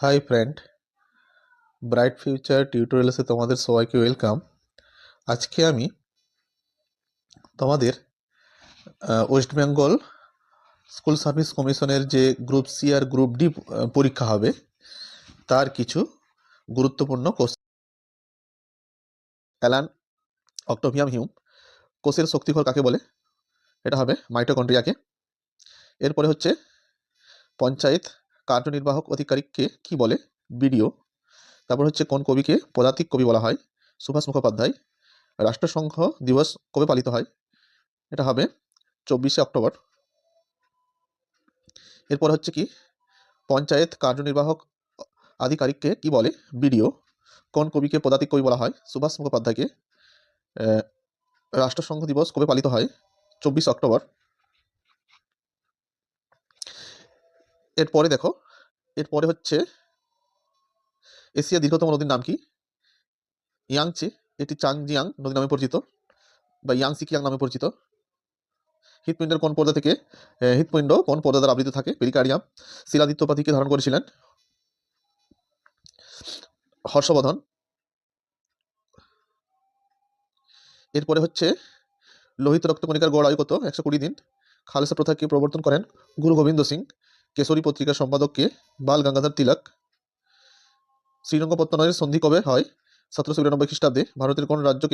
Hi friend, bright future টিউটোরিয়ালসে তোমাদের সবাইকে welcome. আজকে আমি তোমাদের ওয়েস্ট বেঙ্গল স্কুল সার্ভিস কমিশনের যে গ্রুপ সি আর গ্রুপ ডি পরীক্ষা হবে তার কিছু গুরুত্বপূর্ণ কোশ্চেন। অ্যালান অক্টোভিয়াম হিউম কোষের শক্তিঘর কাকে বলে? এটা হবে মাইটোকন্ড্রিয়াকে। এরপরে হচ্ছে পঞ্চায়েত কার্যনির্বাহক আধিকারিককে কি বলে? বিডিও। তারপর হচ্ছে কোন কবিকে পদাতিক কবি বলা হয়? সুভাষ মুখোপাধ্যায়। রাষ্ট্রসংঘ দিবস কবে পালিত হয়? এটা হবে 24শে অক্টোবর। এরপর হচ্ছে কি পঞ্চায়েত কার্যনির্বাহক আধিকারিককে কি বলে? বিডিও। কোন কবিকে পদাতিক কবি বলা হয়? সুভাষ মুখোপাধ্যায়কে। রাষ্ট্রসংঘ দিবস কবে পালিত হয়? 24 অক্টোবর। এরপরে দেখো, এরপরে হচ্ছে এশিয়ার দীর্ঘতম নদীর নাম কি? ইয়াংচি। এটি চাংজিয়াং নদী নামে পরিচিত বা ইয়াংসিকিয়াং নামে পরিচিত। হৃৎপিণ্ডের কোন পর্দা থেকে হৃৎপিণ্ড কোন পর্দা দ্বারা আবৃত থাকে? পেরিকার্ডিয়াম। শিলাদিত্য উপাধিকে ধারণ করেছিলেন হর্ষবর্ধন। এরপরে হচ্ছে লোহিত রক্তকণিকার গড় আয়ু কত? 120 দিন। খালসা প্রথাকে প্রবর্তন করেন গুরু গোবিন্দ সিং। কেশরী পত্রিকার সম্পাদককে? বাল গঙ্গাধর তিলক। শ্রীরঙ্গপত্তনের সন্ধি কবে হয়? 1792 খ্রিস্টাব্দে। ভারতের কোন রাজ্যকে